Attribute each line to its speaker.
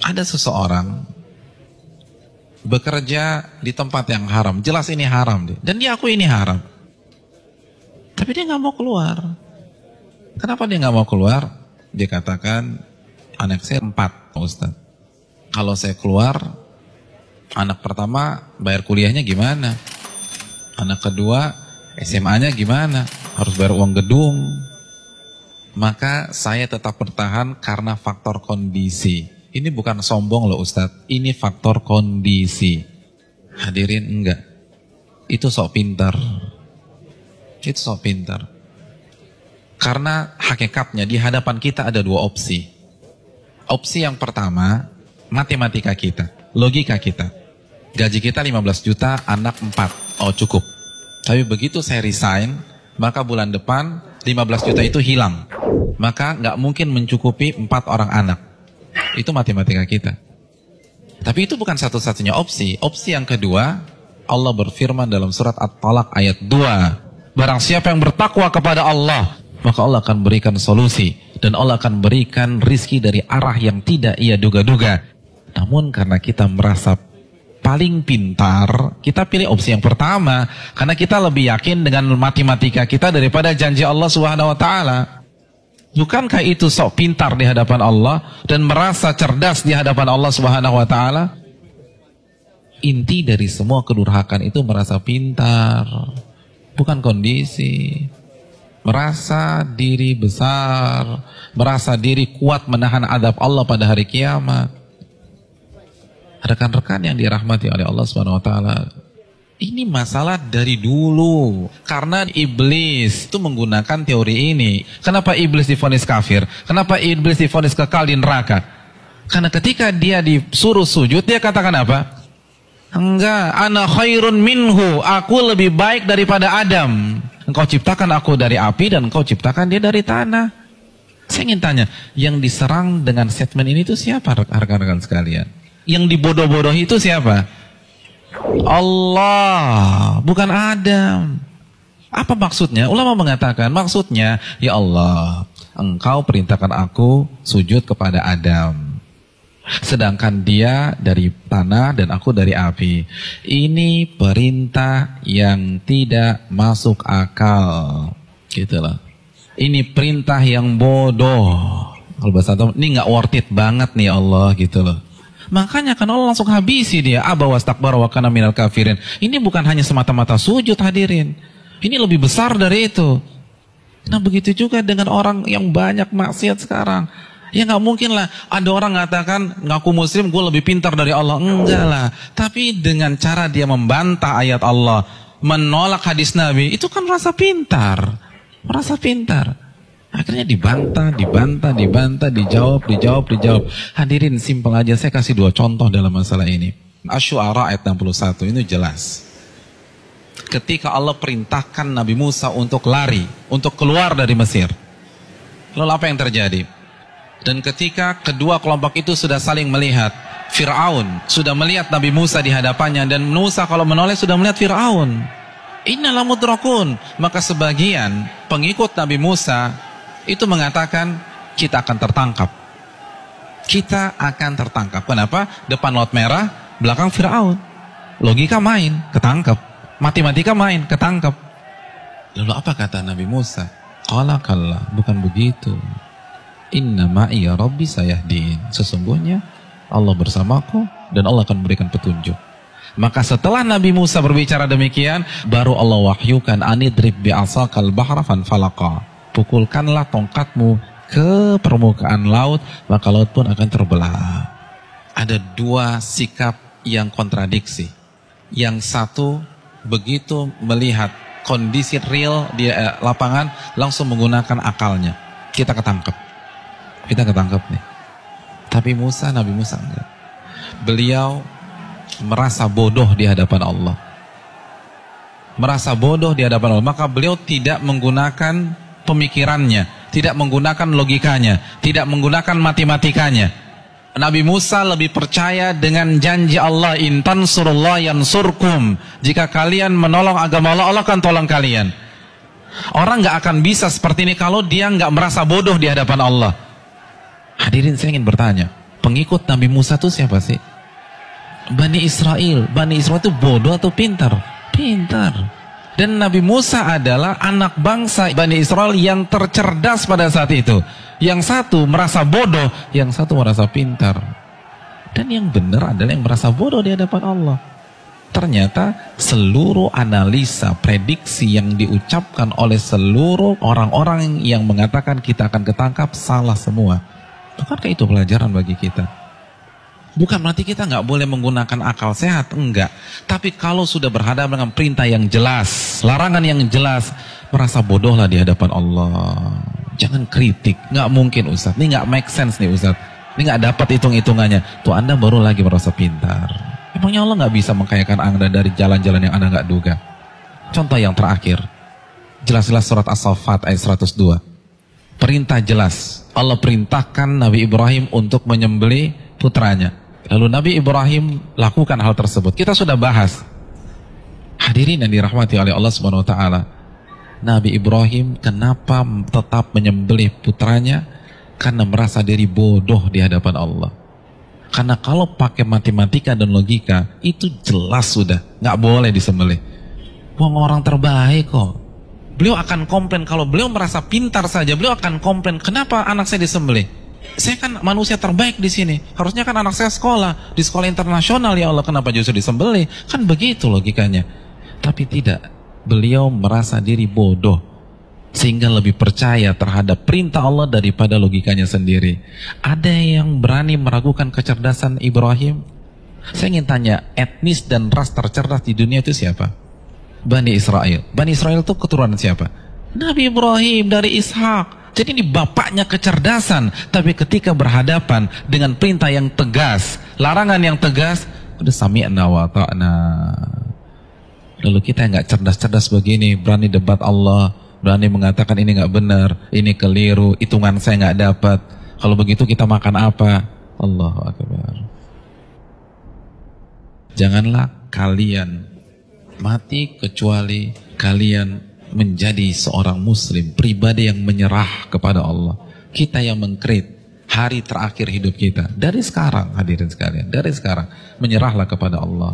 Speaker 1: Ada seseorang bekerja di tempat yang haram, jelas ini haram dia, dan dia akui ini haram, tapi dia nggak mau keluar. Kenapa dia nggak mau keluar? Dia katakan, anak saya 4, Ustaz. Kalau saya keluar, anak pertama bayar kuliahnya gimana? Anak kedua SMA-nya gimana? Harus bayar uang gedung. Maka saya tetap bertahan karena faktor kondisi. Ini bukan sombong loh Ustadz, ini faktor kondisi. Hadirin enggak. Itu sok pintar. Itu sok pintar. Karena hakikatnya di hadapan kita ada 2 opsi. Opsi yang pertama, matematika kita, logika kita. Gaji kita 15 juta, anak 4. Oh cukup. Tapi begitu saya resign, maka bulan depan 15 juta itu hilang. Maka nggak mungkin mencukupi 4 orang anak. Itu matematika kita. Tapi itu bukan satu-satunya opsi. Opsi yang kedua, Allah berfirman dalam surat At-Talaq ayat 2. Barang siapa yang bertakwa kepada Allah, maka Allah akan berikan solusi. Dan Allah akan berikan rizki dari arah yang tidak ia duga-duga. Namun karena kita merasa paling pintar, kita pilih opsi yang pertama. Karena kita lebih yakin dengan matematika kita daripada janji Allah Subhanahu wa Ta'ala. Bukankah itu sok pintar di hadapan Allah dan merasa cerdas di hadapan Allah Subhanahu wa Ta'ala? Inti dari semua kedurhakan itu merasa pintar, bukan kondisi. Merasa diri besar, merasa diri kuat menahan adab Allah pada hari kiamat. Rekan-rekan yang dirahmati oleh Allah Subhanahu wa Ta'ala, ini masalah dari dulu. Karena iblis itu menggunakan teori ini. Kenapa iblis divonis kafir? Kenapa iblis divonis kekal di neraka? Karena ketika dia disuruh sujud, dia katakan apa? Enggak, ana khairun minhu, aku lebih baik daripada Adam. Engkau ciptakan aku dari api dan engkau ciptakan dia dari tanah. Saya ingin tanya, yang diserang dengan statement ini itu siapa rekan-rekan sekalian? Yang dibodoh-bodohi itu siapa? Allah, bukan Adam. Apa maksudnya? Ulama mengatakan maksudnya, ya Allah, engkau perintahkan aku sujud kepada Adam, sedangkan dia dari tanah dan aku dari api. Ini perintah yang tidak masuk akal, gitulah. Ini perintah yang bodoh. Kalau bahasa Arab, ini nggak worth it banget nih Allah, gitu loh. Makanya kan Allah langsung habisi dia. Aba wastakbara wa kana minal kafirin. Ini bukan hanya semata-mata sujud, hadirin. Ini lebih besar dari itu. Nah begitu juga dengan orang yang banyak maksiat sekarang. Ya nggak mungkin lah ada orang mengatakan ngaku muslim gue lebih pintar dari Allah. Enggak lah. Tapi dengan cara dia membantah ayat Allah, menolak hadis Nabi, itu kan rasa pintar. Merasa pintar. Akhirnya dibantah, dijawab. Hadirin, simpel aja, saya kasih 2 contoh dalam masalah ini. Asy-Syu'ara ayat 61, ini jelas. Ketika Allah perintahkan Nabi Musa untuk lari, untuk keluar dari Mesir. Lalu apa yang terjadi? Dan ketika kedua kelompok itu sudah saling melihat, Fir'aun sudah melihat Nabi Musa di hadapannya, dan Musa kalau menoleh sudah melihat Fir'aun. Inna lamudrakun. Maka sebagian pengikut Nabi Musa itu mengatakan kita akan tertangkap. Kita akan tertangkap. Kenapa? Depan Laut Merah, belakang Fir'aun. Logika main, ketangkap. Matematika main, ketangkap. Lalu apa kata Nabi Musa? Qala kalla, bukan begitu. Inna ma'iya rabbi sayahdin. Sesungguhnya Allah bersamaku dan Allah akan memberikan petunjuk. Maka setelah Nabi Musa berbicara demikian, baru Allah wahyukan anidrib bi'asakal bahra fanfalaqa. Pukulkanlah tongkatmu ke permukaan laut, maka laut pun akan terbelah. Ada 2 sikap yang kontradiksi. Yang satu begitu melihat kondisi real di lapangan, langsung menggunakan akalnya. Kita ketangkep nih. Tapi Nabi Musa enggak. Beliau merasa bodoh di hadapan Allah. Maka beliau tidak menggunakan pemikirannya, tidak menggunakan logikanya, tidak menggunakan matematikanya. Nabi Musa lebih percaya dengan janji Allah, in tansurullah yansurkum. Jika kalian menolong agama Allah, Allah akan tolong kalian. Orang nggak akan bisa seperti ini kalau dia nggak merasa bodoh di hadapan Allah. Hadirin, saya ingin bertanya, pengikut Nabi Musa itu siapa sih? Bani Israel. Bani Israel itu bodoh atau pintar? Pintar. Dan Nabi Musa adalah anak bangsa Bani Israel yang tercerdas pada saat itu. Yang satu merasa bodoh, yang satu merasa pintar. Dan yang benar adalah yang merasa bodoh di hadapan Allah. Ternyata seluruh analisa, prediksi yang diucapkan oleh seluruh orang-orang yang mengatakan kita akan ketangkap salah semua. Bukankah itu pelajaran bagi kita? Bukan berarti kita nggak boleh menggunakan akal sehat, enggak. Tapi kalau sudah berhadapan dengan perintah yang jelas, larangan yang jelas, merasa bodohlah di hadapan Allah. Jangan kritik, nggak mungkin Ustaz. Ini nggak make sense nih Ustaz. Ini nggak dapat hitung-hitungannya. Tuh Anda baru lagi merasa pintar. Emangnya Allah nggak bisa mengkayakan Anda dari jalan-jalan yang Anda nggak duga? Contoh yang terakhir, jelas-jelas surat As-Saffat ayat 102. Perintah jelas. Allah perintahkan Nabi Ibrahim untuk menyembelih putranya. Lalu Nabi Ibrahim lakukan hal tersebut. Kita sudah bahas. Hadirin yang dirahmati oleh Allah Subhanahu wa taala. Nabi Ibrahim kenapa tetap menyembelih putranya? Karena merasa diri bodoh di hadapan Allah. Karena kalau pakai matematika dan logika, itu jelas sudah nggak boleh disembelih. Wong orang terbaik kok. Beliau akan komplain kalau beliau merasa pintar saja, beliau akan komplain, kenapa anak saya disembelih? Saya kan manusia terbaik di sini. Harusnya kan anak saya sekolah di sekolah internasional, ya Allah, kenapa justru disembelih? Kan begitu logikanya. Tapi tidak. Beliau merasa diri bodoh sehingga lebih percaya terhadap perintah Allah daripada logikanya sendiri. Ada yang berani meragukan kecerdasan Ibrahim? Saya ingin tanya, etnis dan ras tercerdas di dunia itu siapa? Bani Israel. Bani Israel itu keturunan siapa? Nabi Ibrahim dari Ishak. Jadi ini bapaknya kecerdasan, tapi ketika berhadapan dengan perintah yang tegas, larangan yang tegas, udah sami'na wa ta'na. Lalu kita nggak cerdas-cerdas begini, berani debat Allah, berani mengatakan ini nggak benar, ini keliru, hitungan saya nggak dapat. Kalau begitu kita makan apa? Allahu Akbar. Janganlah kalian mati kecuali kalian menjadi seorang muslim, pribadi yang menyerah kepada Allah. Kita yang mengkrit hari terakhir hidup kita. Dari sekarang, hadirin sekalian, dari sekarang, menyerahlah kepada Allah.